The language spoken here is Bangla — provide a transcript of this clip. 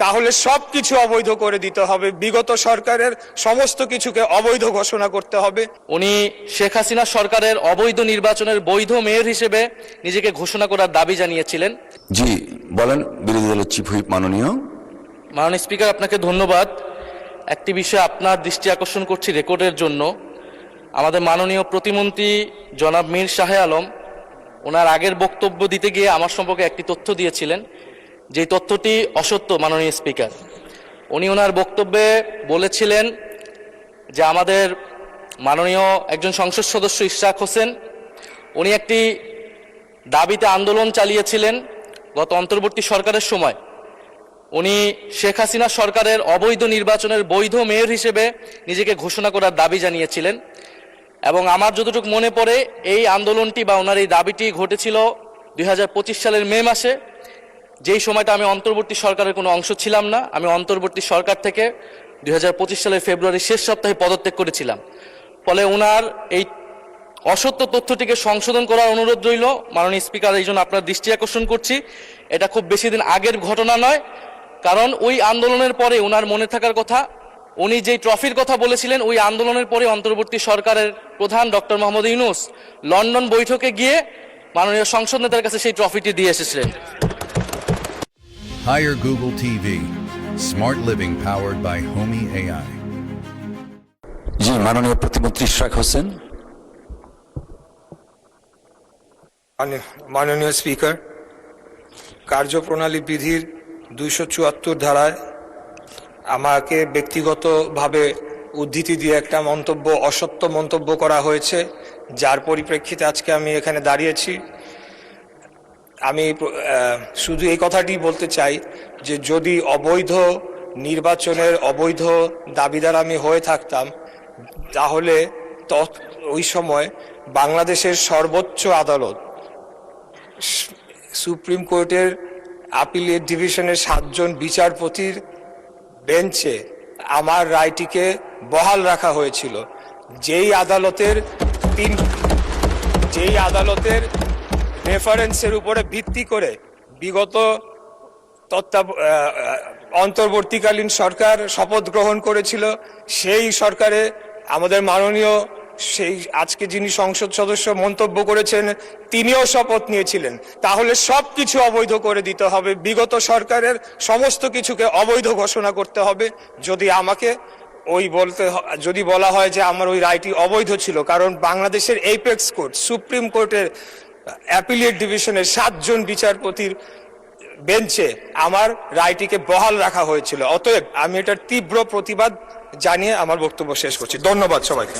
তাহলে সবকিছু অবৈধ করে দিতে হবে, বিগত সরকারের সমস্ত কিছুকে অবৈধ ঘোষণা করতে হবে। উনি শেখ হাসিনা সরকারের অবৈধ নির্বাচনের বৈধ মেয়র হিসেবে নিজেকে ঘোষণা করার দাবি জানিয়েছিলেন। জি বলেন, বিরোধী দলের চিফ হুইপ মাননীয় স্পিকার, আপনাকে ধন্যবাদ। একটি বিষয় আপনার দৃষ্টি আকর্ষণ করছি রেকর্ডের জন্য। আমাদের মাননীয় প্রতিমন্ত্রী জনাব মীর শাহে আলম ওনার আগের বক্তব্য দিতে গিয়ে আমার সম্পর্কে একটি তথ্য দিয়েছিলেন, যেই তথ্যটি অসত্য। মাননীয় স্পিকার, উনি ওনার বক্তব্যে বলেছিলেন যে আমাদের মাননীয় একজন সংসদ সদস্য ইশরাক হোসেন উনি একটি দাবিতে আন্দোলন চালিয়েছিলেন গত অন্তর্বর্তী সরকারের সময়। উনি শেখ হাসিনা সরকারের অবৈধ নির্বাচনের বৈধ মেয়র হিসেবে নিজেকে ঘোষণা করার দাবি জানিয়েছিলেন, এবং আমার যতটুকু মনে পড়ে এই আন্দোলনটি বা ওনার এই দাবিটি ঘটেছিল 2025 সালের মে মাসে, যেই সময়টা আমি অন্তর্বর্তী সরকারের কোনো অংশ ছিলাম না। আমি অন্তর্বর্তী সরকার থেকে 2025 সালের ফেব্রুয়ারির শেষ সপ্তাহে পদত্যাগ করেছিলাম। ফলে ওনার এই অসত্য তথ্যটিকে সংশোধন করার অনুরোধ রইল। মাননীয় স্পিকার, এই জন্য আপনার দৃষ্টি আকর্ষণ করছি, এটা খুব বেশি দিন আগের ঘটনা নয়। কারণ ওই আন্দোলনের পরে ওনার মনে থাকার কথা, উনি যেই ট্রফির কথা বলেছিলেন, ওই আন্দোলনের পরে অন্তর্বর্তী সরকারের প্রধান ডক্টর মোহাম্মদ ইউনূস লন্ডন বৈঠকে গিয়ে মাননীয় সংসদ নেতার কাছে সেই ট্রফিটি দিয়ে এসেছিলেন। Hire Google TV. Smart living powered by Homey AI. জি মাননীয় প্রতিমন্ত্রী ইশরাক হোসেন। মাননীয় স্পিকার, কার্যপ্রণালী বিধির 274 ধারায় আমাকে ব্যক্তিগতভাবে উদ্ধৃতি দিয়ে একটা অসত্য মন্তব্য করা হয়েছে, যার পরিপ্রেক্ষিতে আজকে আমি এখানে দাঁড়িয়েছি। আমি শুধু এই কথাটি বলতে চাই যে যদি অবৈধ নির্বাচনের অবৈধ দাবিদার আমি হয়ে থাকতাম, তাহলে ওই সময় বাংলাদেশের সর্বোচ্চ আদালত সুপ্রিম কোর্টের আপিলেট ডিভিশনের 7 জন বিচারপতির বেঞ্চে আমার রায়টিকে বহাল রাখা হয়েছিল, যেই আদালতের রেফারেন্সের উপরে ভিত্তি করে বিগত অন্তর্বর্তীকালীন সরকার শপথ গ্রহণ করেছিল। সেই সরকারে আমাদের মাননীয় সেই আজকে যিনি সংসদ সদস্য মন্তব্য করেছেন, তিনিও শপথ নিয়েছিলেন। তাহলে সবকিছু অবৈধ করে দিতে হবে, বিগত সরকারের সমস্ত কিছুকে অবৈধ ঘোষণা করতে হবে। যদি বলা হয় যে আমার ওই রায়টি অবৈধ ছিল, কারণ বাংলাদেশের এইপেক্স কোর্ট সুপ্রিম কোর্টের অ্যাপিলেট ডিভিশনের 7 জন বিচারপতির বেঞ্চে আমার রায়টিকে বহাল রাখা হয়েছিল। অতএব আমি এটার তীব্র প্রতিবাদ জানিয়ে আমার বক্তব্য শেষ করছি। ধন্যবাদ সবাইকে।